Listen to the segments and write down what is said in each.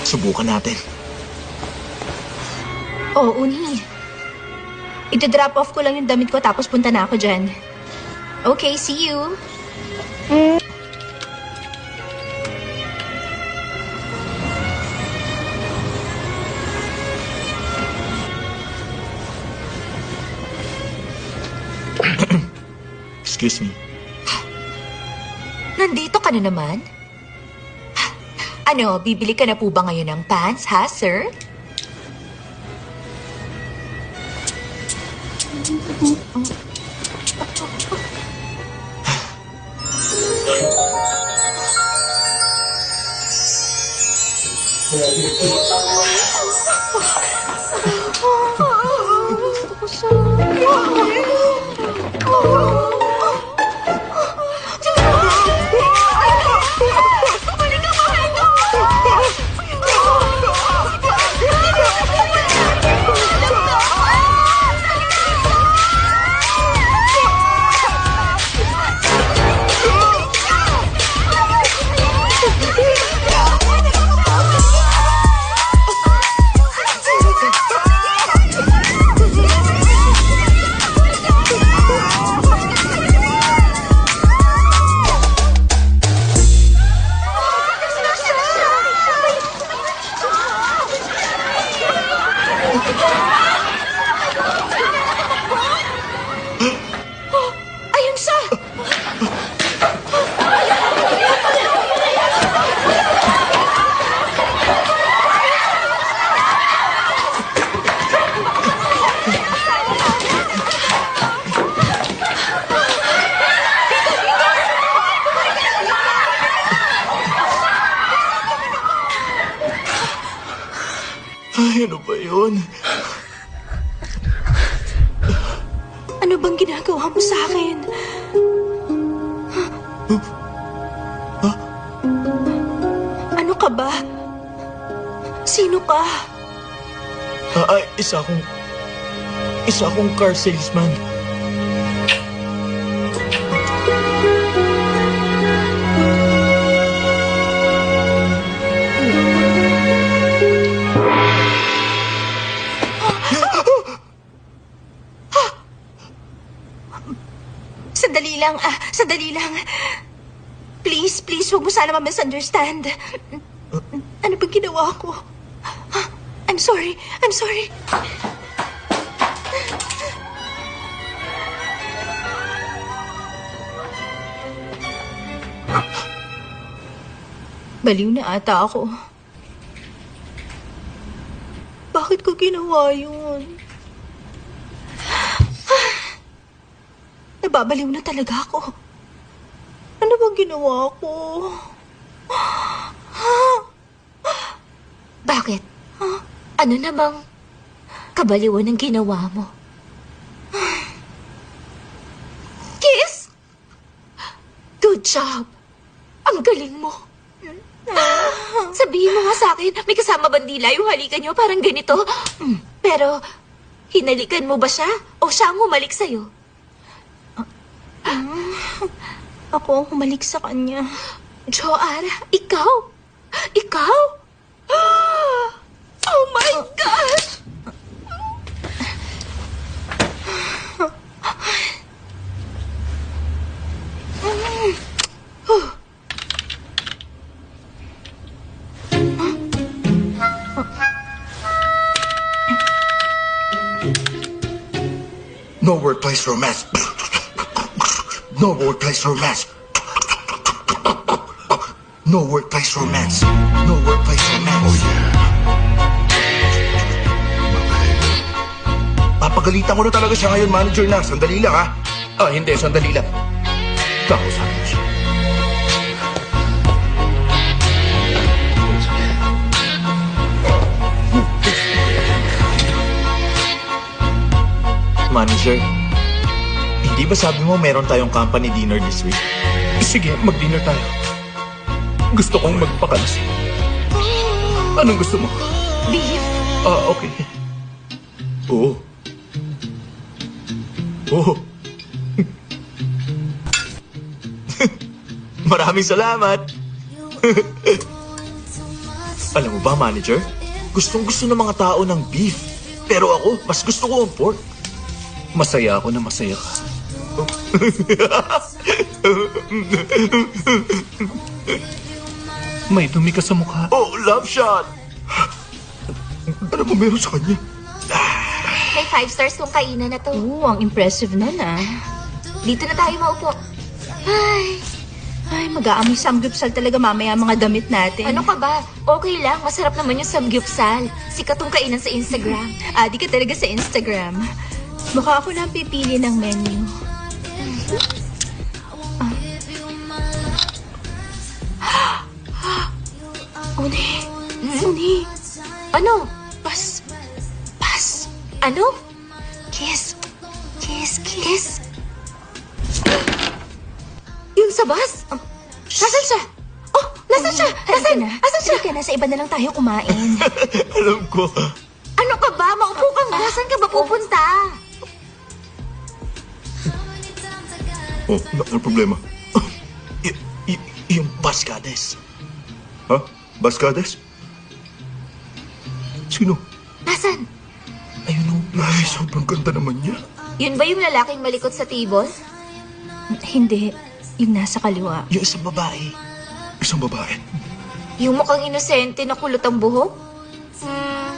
Subukan natin. Oh, Uni. Ito-drop off ko lang yung damit ko tapos punta na ako dyan. Okay, see you. Excuse me. Nandito ka na naman? Ano, bibili ka na po ba ngayon ng pants, ha, sir? Ayun siya! Ay, ano ba yun? Ano bang ginagawa mo sa akin? Ano ka ba? Sino ka? Isa akong car salesman. Sandali lang. Please, huwag mo sana ma-misunderstand. Ano bang ginawa ko? I'm sorry. Baliw na ata ako. Bakit ko ginawa yun? Nababaliw na talaga ako. Ano bang ginawa ko? Bakit? Ano namang kabaliwan ng ginawa mo? Kiss? Good job! Ang galing mo! Sabihin mo nga sa akin, may kasama bandila yung halikan niyo parang ganito. Pero, hinalikan mo ba siya? O siya ang humalik sa'yo? Ako ang humalik sa kanya. Joara, ikaw? Ikaw? Oh my gosh! No workplace romance. No workplace romance. No workplace romance. No workplace romance. Oh yeah. Papagalitan ko na talaga siya ngayon, manager na. Sandali lang, ha? Hindi. Sandali lang. Kakusapin ko siya. Manager, hindi ba sabi mo meron tayong company dinner this week? Sige, mag-dinner tayo. Gusto kong magpakalasing. Anong gusto mo? Beef. Okay. Oo. Oo. Maraming salamat. Alam mo ba, manager? Gustong-gusto ng mga tao ng beef. Pero ako, mas gusto ko ang pork. Masaya ako na masaya ka. May dumi ka sa mukha. Oh, love shot! Ano ba meron sa kanya? May 5 stars tong kainan na to. Oo, ang impressive nun ah. Dito na tayo maupo. Ay, mag-aamoy samgyupsal talaga mamaya ang mga damit natin. Ano ka ba? Okay lang, masarap naman yung samgyupsal. Sikat tong kainan sa Instagram. Adi ka talaga sa Instagram. Mukha ako lang pipili ng menu. Uni. Uni. Ano? Pas. Pas. Ano? Kiss. Kiss, kiss. Yung sa bus? Nasaan siya? Oh, nasaan siya? Nasaan? Nasaan siya? Halika na, sa iba na lang tayo kumain. Alam ko. Ano ka ba? Maupo ka nga. Saan ka ba pupunta? Oh, ano problema? Yung Bascades. Ha? Bascades? Sino? Nasaan? Ayun o. Ay, sobrang ganda naman niya. Yun ba yung lalaking malikot sa table? Hindi. Yung nasa kaliwa. Yung isang babae. Isang babae. Yung mukhang inosente na kulot ang buhok?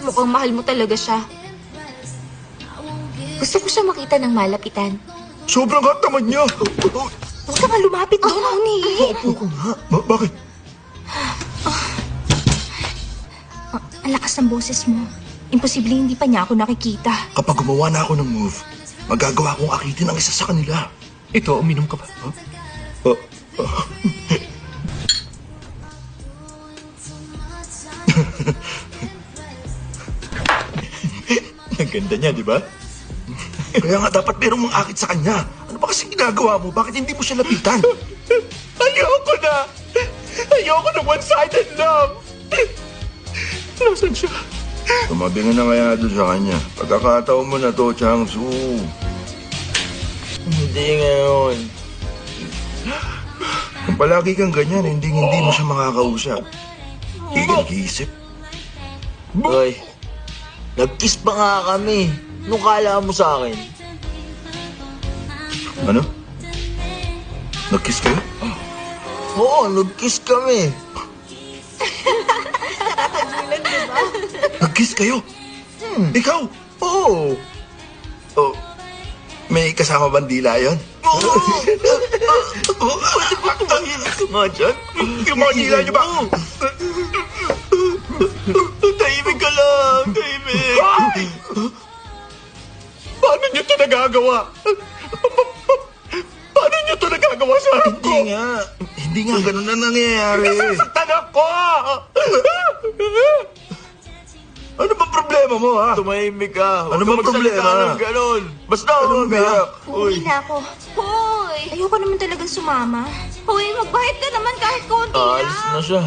Mukhang mahal mo talaga siya. Gusto ko siya makita ng malapitan. Sobrang hot naman niya. Huwag ka nga lumapit doon, Uni. Opo ko nga. Bakit? Ang lakas ng boses mo. Imposible hindi pa niya ako nakikita. Kapag gumawa na ako ng move, magagawa kong akitin ang isa sa kanila. Ito, uminom ka ba? Oh. Ang ganda niya, di ba? Kaya nga dapat merong mga akit sa kanya. Ano ba kasing ginagawa mo? Bakit hindi mo siya lapitan? Ayoko na! Ayoko na one-sided love! Nasaan siya? Tumabi ka na kaya doon sa kanya. Pagkakataon mo na to, Changsu. Hindi ngayon. Kung palagi kang ganyan, hindi mo siya makakausap. Hindi ka nag-iisip. Hoy, nag-kiss pa nga kami. Nung kala mo sa akin. Ano? Nag-kiss kayo? Oo, nag-kiss kami. Nag-kiss kayo? Ikaw? Oo. Oh, may kasama bandila yon? Ito nga dyan. Yung mga dila niyo ba? Tahimik ka lang. Tahimik. Ay! Paano niyo ito nagagawa? Paano niyo ito nagagawa sa harap ko? Hindi nga ganun na nangyayari. Nasasaktan ako! Ano ba problema mo, ha? Tumahimik ka. Huwag Ano ka bang magsalita problema? ng ganon. Basta Ano huwag ba? umiyak. Uuwi na ako. Hoy! Ayoko naman talagang sumama. Hoy, magbahit ka naman kahit konti Aalis lang. na siya.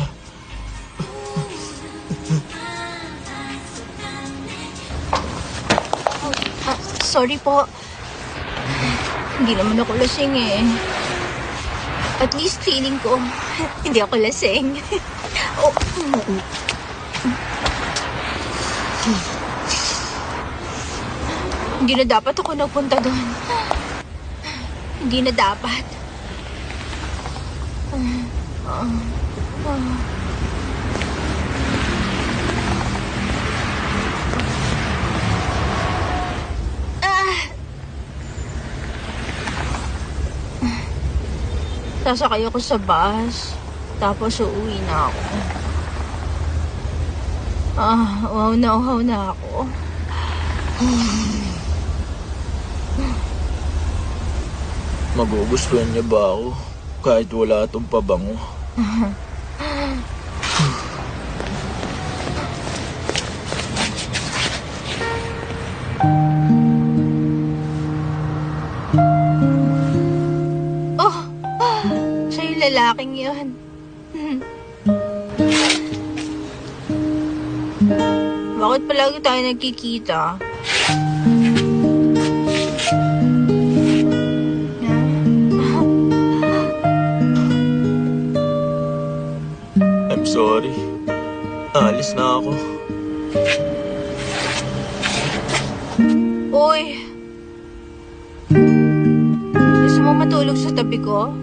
Sorry po. Hindi naman ako lasing eh. At least feeling ko, hindi ako lasing. Oh. Hindi na dapat ako nagpunta doon. Hindi na dapat. Sasakay ako sa bus. Tapos uuwi na ako. Uhaw na ako. Magugustuhan niya ba ako? Kahit wala itong pabango. Siya yung lalaking yun. Bakit palagi tayo nagkikita? I'm sorry. Alis na ako. Uy. Gusto mo matulog sa tabi ko?